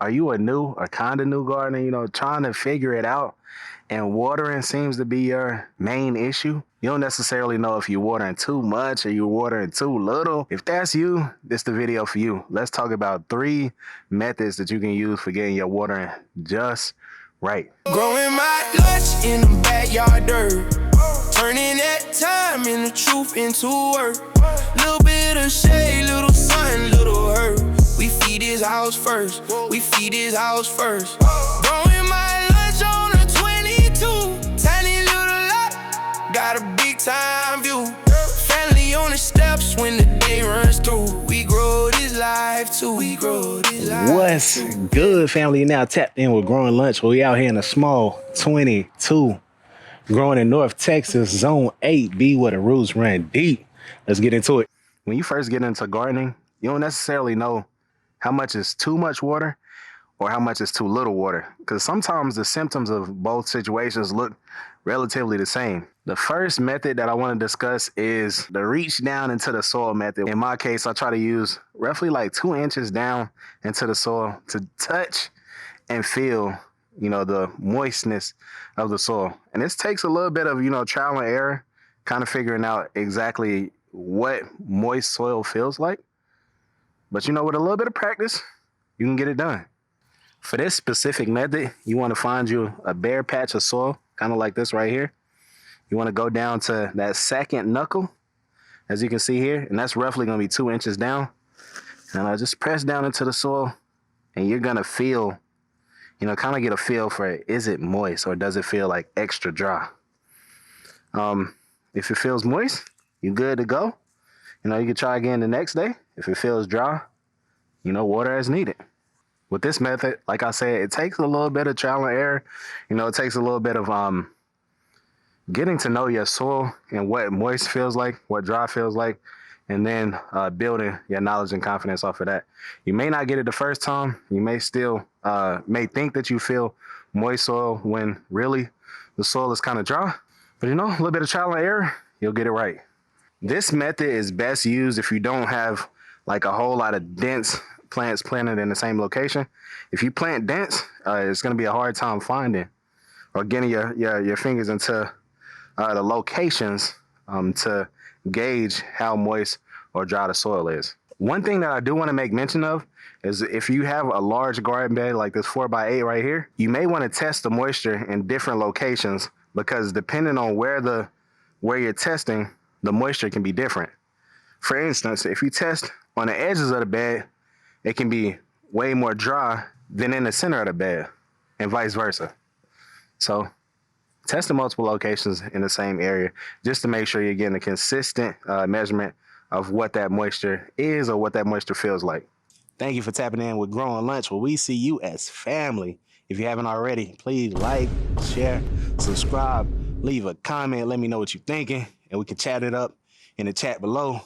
Are you a new or kind of new gardener, trying to figure it out? And watering seems to be your main issue. You don't necessarily know if you're watering too much or you're watering too little. If that's you, this the video for you. Let's talk about 3 methods that you can use for getting your watering just right. Growing my lunch in the backyard dirt, turning that time and the truth into work. Little bit of shade, little sun, little hurt. We feed his house first. We feed his house first. Growing my lunch on a 22, tiny little lot, got a big time view. Family on the steps when the day runs through. We grow this life too. We grow this life. What's good, family? You're now tapped in with Growing Lunch. We out here in a small 22, growing in North Texas, Zone 8B, where the roots run deep. Let's get into it. When you first get into gardening, you don't necessarily know how much is too much water or how much is too little water, because sometimes the symptoms of both situations look relatively the same. The first method that I want to discuss is the reach down into the soil method. In my case, I try to use roughly like 2 inches down into the soil to touch and feel, the moistness of the soil. And this takes a little bit of, trial and error, kind of figuring out exactly what moist soil feels like. But with a little bit of practice, you can get it done. For this specific method, you want to find you a bare patch of soil, kind of like this right here. You want to go down to that second knuckle, as you can see here, and that's roughly going to be 2 inches down. And I just press down into the soil, and you're going to feel, kind of get a feel for it. Is it moist or does it feel like extra dry? If it feels moist, you're good to go. You can try again the next day. If it feels dry, water as needed. With this method, like I said, it takes a little bit of trial and error. It takes a little bit of getting to know your soil and what moist feels like, what dry feels like, and then building your knowledge and confidence off of that. You may not get it the first time. You may still may think that you feel moist soil when really the soil is kind of dry. But a little bit of trial and error, you'll get it right. This method is best used if you don't have like a whole lot of dense plants planted in the same location. If you plant dense, it's going to be a hard time finding or getting your fingers into the locations to gauge how moist or dry the soil is. One thing that I do want to make mention of is if you have a large garden bed like this 4x8 right here, you may want to test the moisture in different locations, because depending on where you're testing, the moisture can be different. For instance, if you test on the edges of the bed, it can be way more dry than in the center of the bed, and vice versa. So test in multiple locations in the same area just to make sure you're getting a consistent measurement of what that moisture is or what that moisture feels like. Thank you for tapping in with Growing Lunch, where we see you as family. If you haven't already, please like, share, subscribe, leave a comment, let me know what you're thinking, and we can chat it up in the chat below.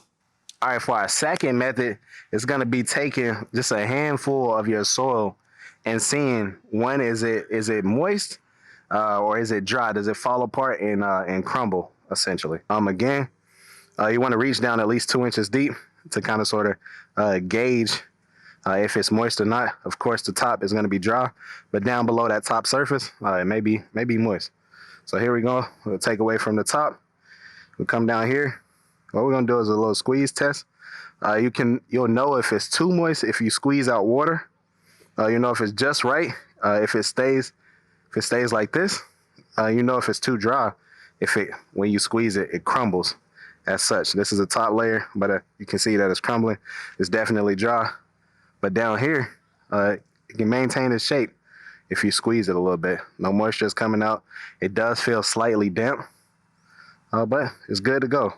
All right, for our second method, it's going to be taking just a handful of your soil and seeing, one, is it moist or is it dry? Does it fall apart and crumble, essentially? Again, you want to reach down at least 2 inches deep to kind of sort of gauge if it's moist or not. Of course, the top is going to be dry, but down below that top surface, it may be moist. So here we go. We'll take away from the top. We'll come down here. What we're gonna do is a little squeeze test. You'll know if it's too moist if you squeeze out water. You know if it's just right. If it stays like this, you know if it's too dry. When you squeeze it, it crumbles. As such, this is a top layer, but you can see that it's crumbling. It's definitely dry. But down here, it can maintain its shape if you squeeze it a little bit. No moisture is coming out. It does feel slightly damp, but it's good to go.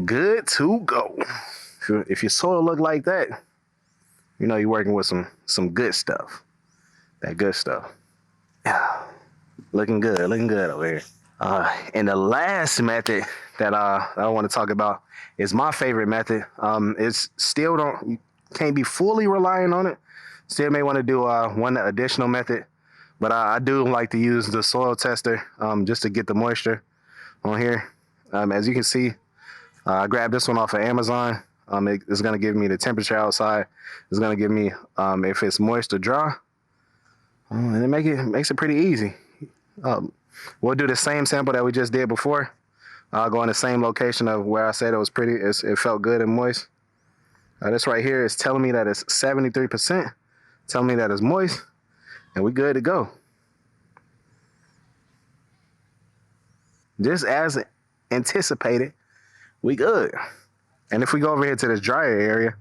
Good to go. If your soil look like that, you're working with some good stuff. That good stuff. Yeah, looking good over here. And the last method that I want to talk about is my favorite method. It's still you can't be fully relying on it. Still may want to do one additional method, but I do like to use the soil tester just to get the moisture on here. As you can see, I grabbed this one off of Amazon. It's going to give me the temperature outside. It's going to give me if it's moist or dry. And it makes it pretty easy. We'll do the same sample that we just did before. I'll go in the same location of where I said it was pretty. It felt good and moist. This right here is telling me that it's 73%. Telling me that it's moist. And we good to go. Just as anticipated, we good. And if we go over here to this drier area,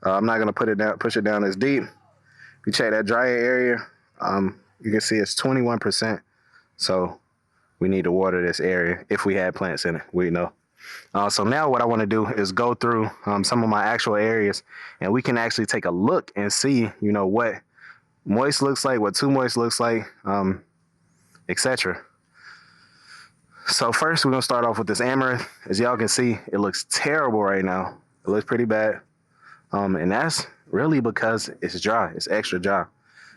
I'm not gonna push it down as deep. If you check that drier area, you can see it's 21%. So we need to water this area if we had plants in it. We know. So now what I want to do is go through some of my actual areas, and we can actually take a look and see, what moist looks like, what too moist looks like, etc. So first, we're gonna start off with this amaranth. As y'all can see, it looks terrible right now. It looks pretty bad, and that's really because it's dry. It's extra dry.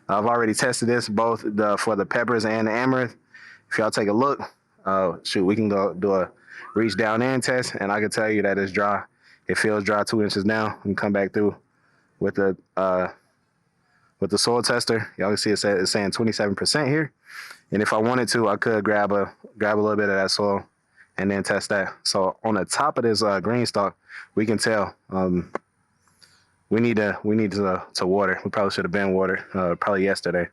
I've already tested this both for the peppers and the amaranth. If y'all take a look, we can go do a reach down in test, and I can tell you that it's dry. It feels dry 2 inches down. We can come back through with the soil tester. Y'all can see it's saying 27% here. And if I wanted to, I could grab a little bit of that soil and then test that. So on the top of this green stalk, we can tell we need to water. We probably should have been watered probably yesterday.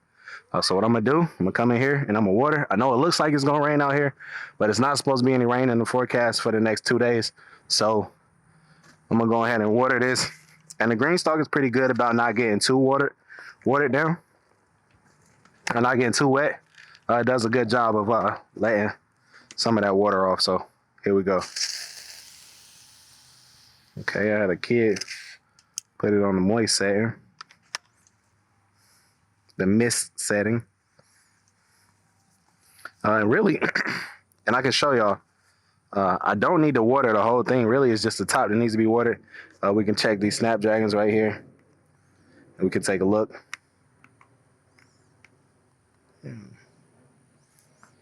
So what I'm gonna do, I'm gonna come in here and I'm gonna water. I know it looks like it's gonna rain out here, but it's not supposed to be any rain in the forecast for the next 2 days. So I'm gonna go ahead and water this. And the green stalk is pretty good about not getting too watered down, and not getting too wet. It does a good job of letting some of that water off. So here we go. Okay, I had a kid put it on the moist setting, the mist setting. And really, and I can show y'all, I don't need to water the whole thing. Really, it's just the top that needs to be watered. We can check these snapdragons right here, and we can take a look.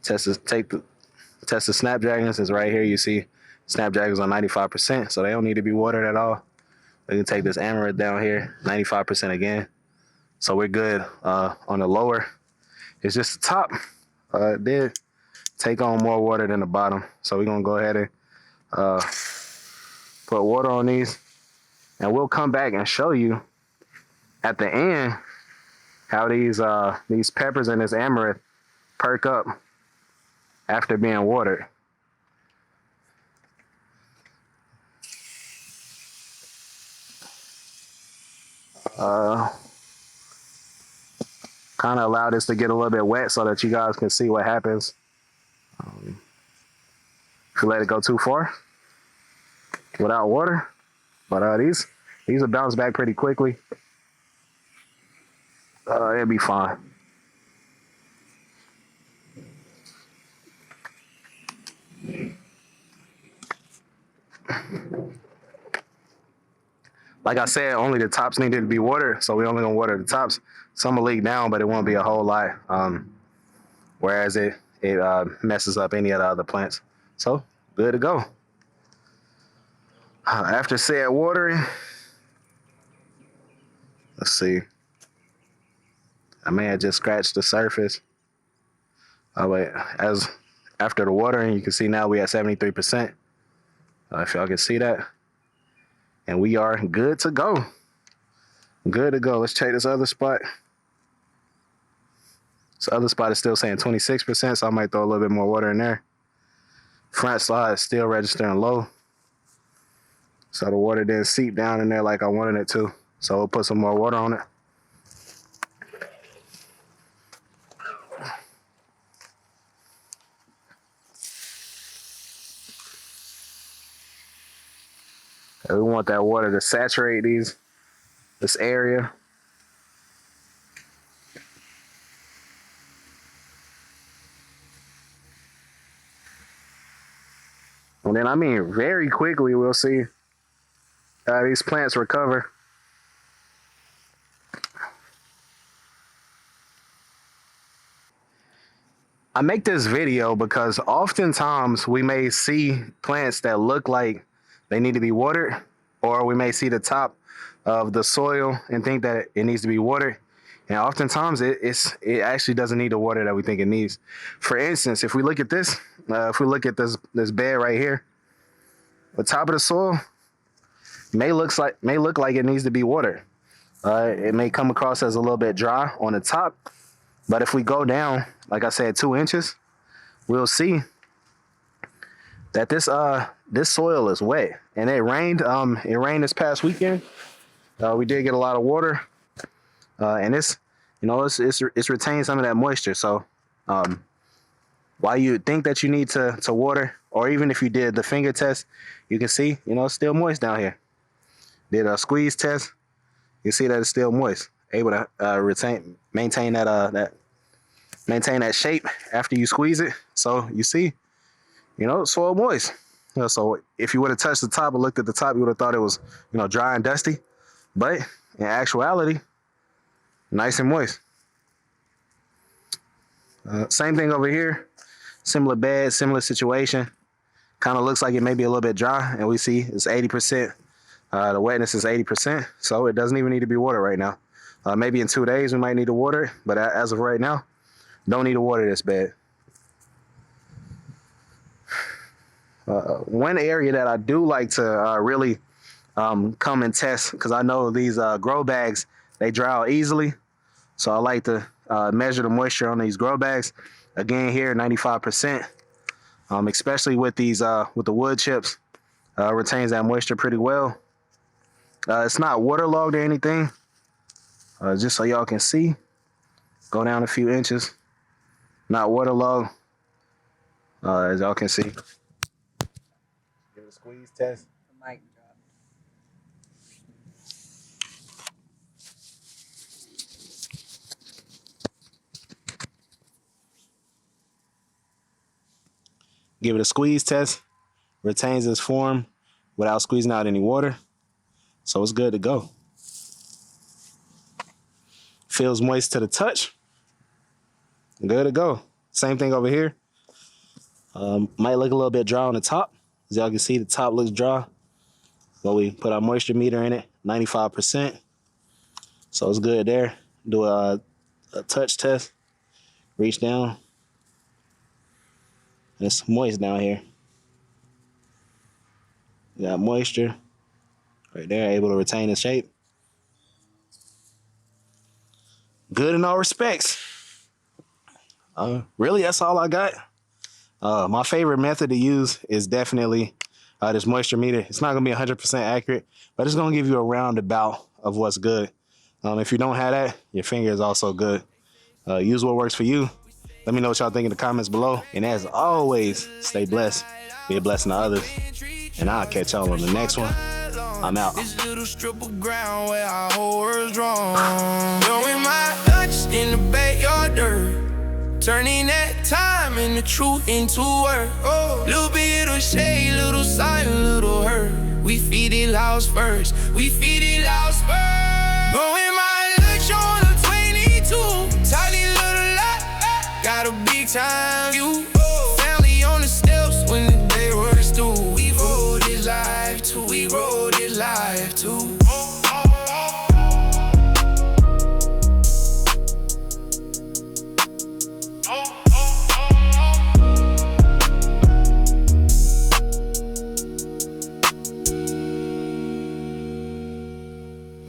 Test the snapdragons. Is right here. You see snapdragons on 95%, so they don't need to be watered at all. We can take this amaranth down here, 95% again. So we're good on the lower. It's just the top. It did take on more water than the bottom. So we're gonna go ahead and put water on these, and we'll come back and show you at the end how these peppers and this amaranth perk up after being watered. Kind of allow this to get a little bit wet so that you guys can see what happens if you let it go too far without water. But these will bounce back pretty quickly. It'll be fine. Like I said, only the tops needed to be watered, so we only gonna water the tops. Some will leak down, but it won't be a whole lot. Whereas it messes up any of the other plants. So good to go. After said watering, let's see. I may have just scratched the surface. But as after the watering, you can see now we at 73%. If y'all can see that. And we are good to go. Good to go. Let's check this other spot. This other spot is still saying 26%, so I might throw a little bit more water in there. Front slide is still registering low. So the water didn't seep down in there like I wanted it to. So we'll put some more water on it. And we want that water to saturate this area. And then, I mean, very quickly we'll see these plants recover. I make this video because oftentimes we may see plants that look like they need to be watered, or we may see the top of the soil and think that it needs to be watered. And oftentimes it actually doesn't need the water that we think it needs. For instance, if we look at this, if we look at this bed right here, the top of the soil may look like it needs to be watered. It may come across as a little bit dry on the top, but if we go down, like I said, 2 inches, we'll see that this soil is wet. And it rained. It rained this past weekend. We did get a lot of water, and it's retained some of that moisture. So while you think that you need to water, or even if you did the finger test, you can see it's still moist down here. Did a squeeze test, you see that it's still moist, able to maintain that shape after you squeeze it. So you see, soil moist. So if you would have touched the top or looked at the top, you would have thought it was dry and dusty, but in actuality, nice and moist. Same thing over here. Similar bed, similar situation. Kind of looks like it may be a little bit dry, and we see it's 80%. The wetness is 80%, so it doesn't even need to be watered right now. Maybe in 2 days we might need to water it, but as of right now, don't need to water this bed. One area that I do like to really come and test, because I know these grow bags, they dry out easily. So I like to measure the moisture on these grow bags. Again, here, 95%, especially with these with the wood chips, retains that moisture pretty well. It's not waterlogged or anything. Just so y'all can see, go down a few inches. Not waterlogged, as y'all can see. Give it a squeeze test. The mic dropped. Give it a squeeze test. Retains its form without squeezing out any water. So it's good to go. Feels moist to the touch. Good to go. Same thing over here. Might look a little bit dry on the top. As y'all can see, the top looks dry. But we put our moisture meter in it, 95%. So it's good there. Do a touch test. Reach down. It's moist down here. You got moisture right there, able to retain its shape. Good in all respects. Really, that's all I got. My favorite method to use is definitely this moisture meter. It's not going to be 100% accurate, but it's going to give you a roundabout of what's good. If you don't have that, your finger is also good. Use what works for you. Let me know what y'all think in the comments below. And as always, stay blessed. Be a blessing to others. And I'll catch y'all on the next one. I'm out. This little strip of ground where our whole world's drawn. Throwing my lunch in the backyard dirt. Turning that time and the truth into work. Little bit of shade, little sign, little hurt. We feed it loud first. We feed it loud first. Throwing my lunch on a 22. Tiny little lot. Got a big time view.